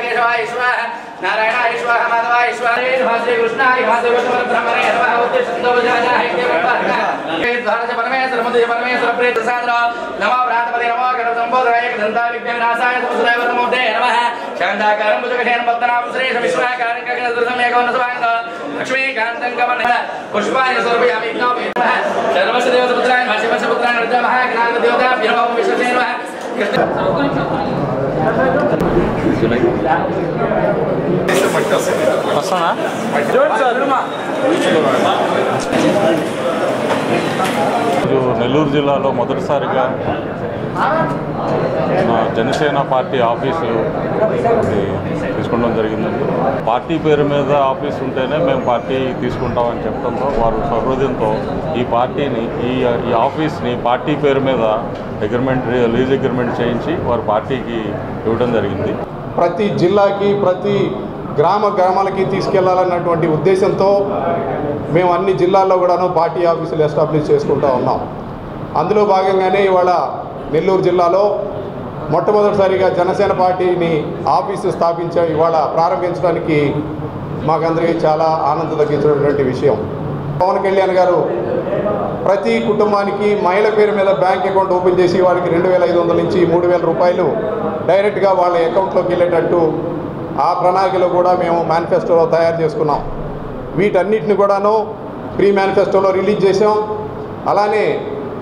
केशवाय स्वाहा नारायणाय स्वाहा माधवाय स्वाहा श्री कृष्णाय महादेव ब्रह्मणे नमः उद्देश्य संदोजानाय देवपार्थ हे भारत परमेश्वर मुदे परमेश्वर प्रेत सान्द्र नमो भ्रातपदे नमो गण संबोधनाय दंता विद्या विनाशाय सुसुराय वर्तमोदे नमः शांताकारं भुजगशयनं पद्मनाभं श्री विश्वाकारं गगनदृशं एकवनसवाङ्ग लक्ष्मीकान्तं कमल पुष्पाणि समर्पयामि नमः सर्वस्य देवपुत्राय भाष्यवस्य पुत्राय नमः ज्ञानदेवताभ्यो नमः विश्वसे नमः నెల్లూరు జిల్లాలో మొదటిసారిగా జనసేన పార్టీ ఆఫీసు తీసుకోవడం జరిగిందండి. పార్టీ పేరు మీద ఆఫీస్ ఉంటేనే మేము పార్టీ తీసుకుంటామని చెప్పడంతో వారు సహృదయంతో ఈ పార్టీని ఈ ఆఫీస్ని పార్టీ పేరు మీద లీజ్ అగ్రిమెంట్ చేయించి వారు పార్టీకి ఇవ్వడం జరిగింది. ప్రతి జిల్లాకి ప్రతి గ్రామాలకి తీసుకెళ్లాలన్నటువంటి ఉద్దేశంతో మేము అన్ని జిల్లాల్లో కూడాను పార్టీ ఆఫీసులు ఎస్టాబ్లిష్ చేసుకుంటూ ఉన్నాం. అందులో భాగంగానే ఇవాళ నెల్లూరు జిల్లాలో మొట్టమొదటిసారిగా జనసేన పార్టీని ఆఫీసు ఇవాళ ప్రారంభించడానికి మాకందరికీ చాలా ఆనందం తగ్గించినటువంటి విషయం. పవన్ కళ్యాణ్ గారు ప్రతి కుటుంబానికి మహిళ పేరు మీద బ్యాంక్ అకౌంట్ ఓపెన్ చేసి వాళ్ళకి 2,500 నుంచి 3,000 రూపాయలు డైరెక్ట్గా వాళ్ళ అకౌంట్లోకి వెళ్ళేటట్టు ఆ ప్రణాళికలో కూడా మేము మేనిఫెస్టోలో తయారు చేసుకున్నాం. వీటన్నిటిని కూడాను ప్రీ మేనిఫెస్టోలో రిలీజ్ చేసాం. అలానే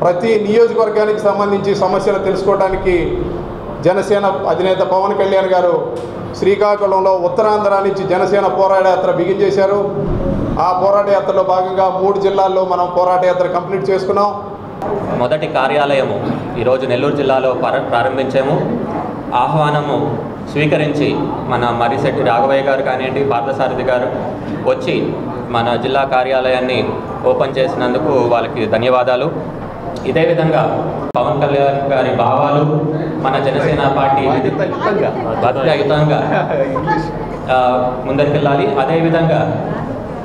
ప్రతి నియోజకవర్గానికి సంబంధించి సమస్యలు తెలుసుకోవడానికి జనసేన అధినేత పవన్ కళ్యాణ్ గారు శ్రీకాకుళంలో ఉత్తరాంధ్ర నుంచి జనసేన పోరాటయాత్ర బిగించేశారు. ఆ పోరాటయాత్రలో భాగంగా 3 జిల్లాల్లో మనం పోరాటయాత్ర కంప్లీట్ చేసుకున్నాం. మొదటి కార్యాలయము ఈరోజు నెల్లూరు జిల్లాలో ప్రారంభించాము. ఆహ్వానము స్వీకరించి మన మర్రిశెట్టి రాఘవయ్య గారు కానివ్వండి, పార్థసారథి గారు వచ్చి మన జిల్లా కార్యాలయాన్ని ఓపెన్ చేసినందుకు వాళ్ళకి ధన్యవాదాలు. ఇదే విధంగా పవన్ కళ్యాణ్ గారి భావాలు మన జనసేన పార్టీ బాధ్యతాయుతంగా ముందరికెళ్ళాలి. అదేవిధంగా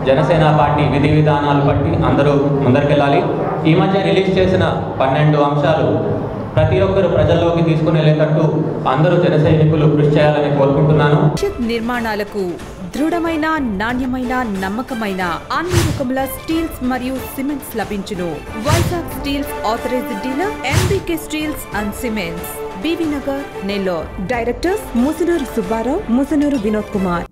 జనసేన పార్టీ విధి విధానాలు బట్టి అందరూ ముందరికెళ్ళాలి. ఈ మధ్య రిలీజ్ చేసిన 12 అంశాలు ప్రతి ఒక్కరు ప్రజల్లోకి తీసుకుని వెళ్ళేటట్టు అందరూ జన సైనికులు కృషి చేయాలని కోరుకుంటున్నాను. నిర్మాణాలకు దృఢమైన నాణ్యమైన నమ్మకమైన అన్ని రకముల స్టీల్స్ మరియు సిమెంట్స్ లభించును. Vizag steels authorised dealer MBK steels and cements, BV Nagar, Nellore. Directors Musunuru Subbarao, Musunuru Vinod Kumar.